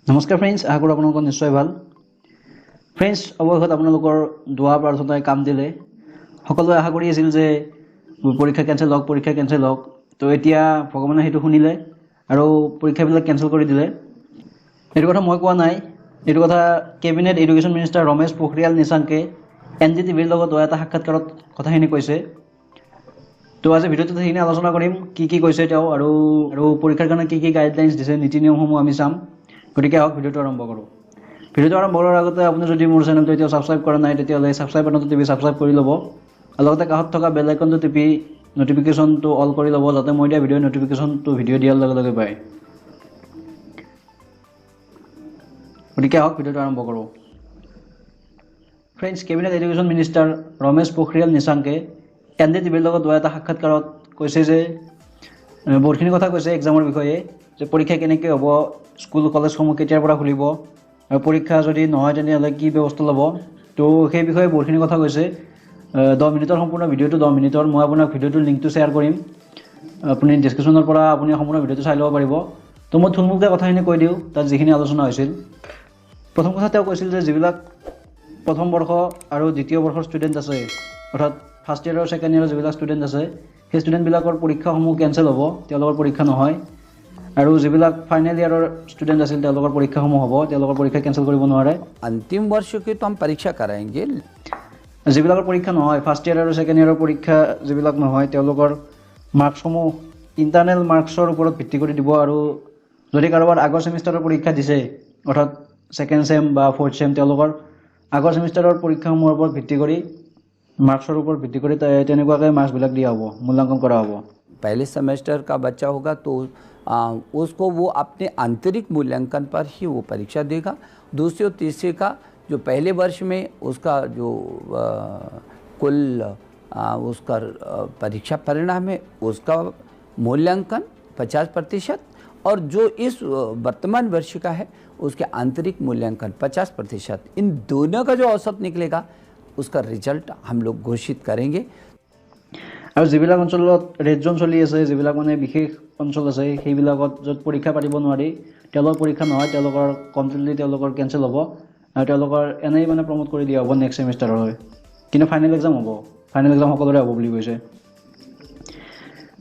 নমস্কাৰ ফ্ৰেণ্ডছ, আশা কৰোঁ আপোনালোকৰ নিশ্চয় ভাল। ফ্ৰেণ্ডছ, অৱশেষত আপোনালোকৰ দোৱা প্ৰাৰ্থনাই কাম দিলে। সকলোৱে আশা কৰি আছিল যে পৰীক্ষা কেঞ্চেল হওক। তো এতিয়া ভগৱানে সেইটো শুনিলে আৰু পৰীক্ষাবিলাক কেঞ্চেল কৰি দিলে। এইটো কথা মই কোৱা নাই, এইটো কথা cabinet education minister Ramesh Pokhriyal নিশাংকে NDTVৰ লগত এটা সাক্ষাৎকাৰত কথাখিনি কৈছে। তো আজি ভিডিঅ'টোত সেইখিনি আলোচনা কৰিম, কি কৈছে তেওঁ আৰু পৰীক্ষাৰ কাৰণে কি গাইডলাইনছ দিছে, নীতি নিয়মসমূহ আমি চাম। গতিকে আহক ভিডিঅ'টো আৰম্ভ কৰোঁ। ভিডিঅ'টো আৰম্ভ কৰাৰ আগতে আপুনি যদি মোৰ চেনেলটো এতিয়াও ছাবস্ক্ৰাইব কৰা নাই তেতিয়াহ'লে ছাবস্ক্ৰাইব বাটনটো টিপি ছাবস্ক্ৰাইব কৰি ল'ব আৰু লগতে কাষত থকা বেল আইকনটো টিপি নটিফিকেশ্যনটো অল কৰি ল'ব, যাতে মই দিয়া ভিডিঅ' নটিফিকেশ্যনটো ভিডিঅ' দিয়াৰ লগে লগে পায়। গতিকে আহক ভিডিঅ'টো আৰম্ভ কৰোঁ। Friends, cabinet education minister Ramesh Pokhriyal নিশাংকে NDTVৰ লগত এটা সাক্ষাৎকাৰত কৈছে যে বহুতখিনি কথা কৈছে এক্সামৰ বিষয়ে, যে পৰীক্ষা কেনেকৈ হ'ব, স্কুল কলেজসমূহ কেতিয়াৰ পৰা খুলিব আৰু পৰীক্ষা যদি নহয় তেনেহ'লে কি ব্যৱস্থা ল'ব। তো সেই বিষয়ে বহুতখিনি কথা কৈছে। 10 মিনিটৰ সম্পূৰ্ণ ভিডিঅ'টো 10 মিনিটৰ। মই আপোনাক ভিডিঅ'টোৰ লিংকটো শ্বেয়াৰ কৰিম, আপুনি ডিছক্ৰিপশ্যনৰ পৰা আপুনি সম্পূৰ্ণ ভিডিঅ'টো চাই ল'ব পাৰিব। তো মই থুলমূলকৈ কথাখিনি কৈ দিওঁ তাত যিখিনি আলোচনা হৈছিল। প্ৰথম কথা তেওঁ কৈছিল যে যিবিলাক প্ৰথম বৰ্ষ আৰু দ্বিতীয় বৰ্ষৰ ষ্টুডেণ্ট আছে, অৰ্থাৎ ফাৰ্ষ্ট ইয়েৰ আৰু ছেকেণ্ড ইয়েৰৰ যিবিলাক ষ্টুডেণ্ট আছে, সেই ষ্টুডেণ্টবিলাকৰ পৰীক্ষাসমূহ কেঞ্চেল হ'ব, তেওঁলোকৰ পৰীক্ষা নহয়। আৰু যিবিলাক ফাইনেল ইয়াৰৰ ষ্টুডেণ্ট আছিল তেওঁলোকৰ পৰীক্ষাসমূহ হ'ব, তেওঁলোকৰ পৰীক্ষা কেঞ্চেল কৰিব নোৱাৰে। अंतिम वर्ष की तो हम परीक्षा कराएंगे। যিবিলাকৰ পৰীক্ষা নহয়, ফাৰ্ষ্ট ইয়েৰ আৰু ছেকেণ্ড ইয়েৰৰ পৰীক্ষা যিবিলাক নহয়, তেওঁলোকৰ মাৰ্কছসমূহ ইণ্টাৰনেল মাৰ্কছৰ ওপৰত ভিত্তি কৰি দিব। আৰু যদি কাৰোবাৰ আগৰ ছেমিষ্টাৰৰ পৰীক্ষা দিছে, অৰ্থাৎ ছেকেণ্ড ছেম বা ফ'ৰ্থ ছেম, তেওঁলোকৰ আগৰ ছেমিষ্টাৰৰ পৰীক্ষাসমূহৰ ওপৰত ভিত্তি কৰি মাৰ্কছৰ ওপৰত ভিত্তি কৰি তেনেকুৱাকৈ মাৰ্কছবিলাক দিয়া হ'ব, মূল্যাংকন কৰা হ'ব। पहले सेमेस्टर का बच्चा होगा तो उसको वो अपने आंतरिक मूल्यांकन पर ही वो परीक्षा देगा। दूसरे और तीसरे का जो पहले वर्ष में उसका जो कुल उसका परीक्षा परिणाम है उसका मूल्यांकन 50% और जो इस वर्तमान वर्ष का है उसके आंतरिक मूल्यांकन 50%। इन दोनों का जो औसत निकलेगा उसका रिजल्ट हम लोग घोषित करेंगे। আৰু যিবিলাক অঞ্চলত ৰেড জ'ন চলি আছে, যিবিলাক মানে বিশেষ অঞ্চল আছে, সেইবিলাকত য'ত পৰীক্ষা পাতিব নোৱাৰি, তেওঁলোকৰ পৰীক্ষা নহয়, তেওঁলোকৰ কমপ্লিটলি তেওঁলোকৰ কেঞ্চেল হ'ব আৰু তেওঁলোকৰ এনেই মানে প্ৰমোট কৰি দিয়া হ'ব নেক্সট ছেমিষ্টাৰৰ হয়। কিন্তু ফাইনেল এক্সাম হ'ব, ফাইনেল এক্সাম সকলোৰে হ'ব বুলি কৈছে।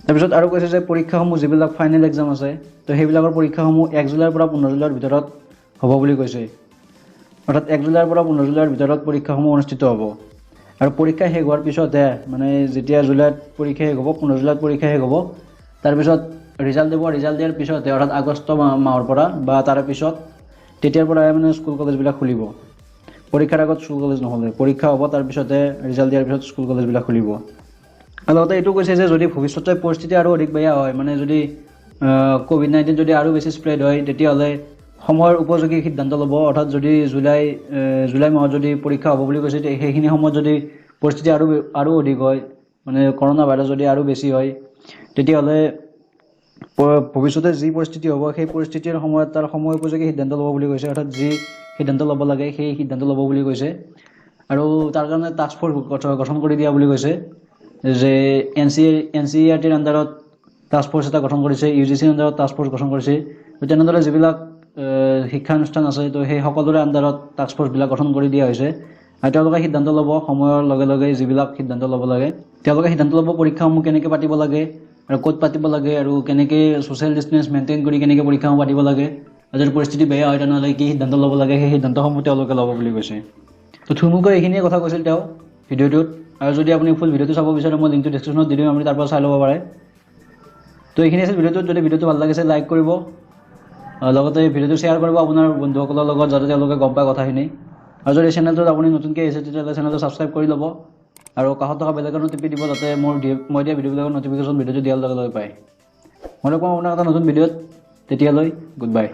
তাৰপিছত আৰু কৈছে যে পৰীক্ষাসমূহ যিবিলাক ফাইনেল এক্সাম আছে, তো সেইবিলাকৰ পৰীক্ষাসমূহ 1 জুলাইৰ পৰা 15 জুলাইৰ ভিতৰত হ'ব বুলি কৈছে। অৰ্থাৎ 1 জুলাইৰ পৰা 15 জুলাইৰ ভিতৰত পৰীক্ষাসমূহ অনুষ্ঠিত হ'ব। আৰু পৰীক্ষা শেষ হোৱাৰ পিছতহে, মানে যেতিয়া জুলাইত পৰীক্ষা শেষ হ'ব, 15 জুলাইত পৰীক্ষা শেষ হ'ব, তাৰপিছত ৰিজাল্ট দিব। ৰিজাল্ট দিয়াৰ পিছতহে, অৰ্থাৎ আগষ্ট মাহৰ পৰা বা তাৰে পিছত, তেতিয়াৰ পৰাই মানে স্কুল কলেজবিলাক খুলিব। পৰীক্ষাৰ আগত স্কুল কলেজ নহ'লে, পৰীক্ষা হ'ব, তাৰপিছতহে ৰিজাল্ট দিয়াৰ পিছত স্কুল কলেজবিলাক খুলিব। আৰু লগতে এইটো কৈছে যে যদি ভৱিষ্যতে পৰিস্থিতি আৰু অধিক বেয়া হয়, মানে যদি COVID-19 যদি আৰু বেছি স্প্ৰেড হয়, তেতিয়াহ'লে সময়ৰ উপযোগী সিদ্ধান্ত ল'ব। অৰ্থাৎ যদি জুলাই মাহত যদি পৰীক্ষা হ'ব বুলি কৈছে, সেইখিনি সময়ত যদি পৰিস্থিতি আৰু অধিক হয়, মানে কৰোণা ভাইৰাছ যদি আৰু বেছি হয়, তেতিয়াহ'লে ভৱিষ্যতে যি পৰিস্থিতি হ'ব, সেই পৰিস্থিতিৰ সময়ত তাৰ সময় উপযোগী সিদ্ধান্ত ল'ব বুলি কৈছে। অৰ্থাৎ যি সিদ্ধান্ত ল'ব লাগে সেই সিদ্ধান্ত ল'ব বুলি কৈছে। আৰু তাৰ কাৰণে টাস্ক ফ'ৰ্চ গঠন কৰি দিয়া বুলি কৈছে, যে NCERTৰ আণ্ডাৰত টাস্ক ফ'ৰ্চ এটা গঠন কৰিছে, UGCৰ আণ্ডাৰত টাস্ক ফ'ৰ্চ গঠন কৰিছে। তো তেনেদৰে যিবিলাক শিক্ষানুষ্ঠান আছে, তো সেই সকলোৰে আণ্ডাৰত টাস্ক ফ'ৰ্চবিলাক গঠন কৰি দিয়া হৈছে। আৰু তেওঁলোকে সিদ্ধান্ত ল'ব সময়ৰ লগে লগে, যিবিলাক সিদ্ধান্ত ল'ব লাগে তেওঁলোকে সিদ্ধান্ত ল'ব। পৰীক্ষাসমূহ কেনেকৈ পাতিব লাগে আৰু ক'ত পাতিব লাগে আৰু কেনেকৈ ছ'চিয়েল ডিষ্টেঞ্চ মেইনটেইন কৰি কেনেকৈ পৰীক্ষাসমূহ পাতিব লাগে, আৰু যদি পৰিস্থিতি বেয়া হয় তেনেহ'লে কি সিদ্ধান্ত ল'ব লাগে, সেই সিদ্ধান্তসমূহ তেওঁলোকে ল'ব বুলি কৈছে। তো থুলমূলকৈ এইখিনিয়ে কথা কৈছিল তেওঁ ভিডিঅ'টোত। আৰু যদি আপুনি ফুল ভিডিঅ'টো চাব বিচাৰে, মই লিংকটো ডিছক্ৰিপশ্যনত দি দিম, আপুনি তাৰ পৰা চাই ল'ব পাৰে। তো এইখিনি আছিল ভিডিঅ'টোত। যদি ভিডিঅ'টো ভাল লাগিছে লাইক কৰিব, লগতে ভিডিঅ'টো শ্বেয়াৰ কৰিব আপোনাৰ বন্ধুসকলৰ লগত, যাতে তেওঁলোকে গম পায় কথাখিনি। আৰু যদি চেনেলটোত আপুনি নতুনকৈ আহিছে তেতিয়াহ'লে চেনেলটো ছাবস্ক্ৰাইব কৰি ল'ব আৰু কাষত থকা বেল আইকনটো টিপি দিব, যাতে মই দিয়া ভিডিঅ'বিলাকৰ নটিফিকেশ্যন ভিডিঅ'টো দিয়াৰ লগে লগে পায়। মই লগ পাম আপোনাক এটা নতুন ভিডিঅ'ত। তেতিয়ালৈ গুড বাই।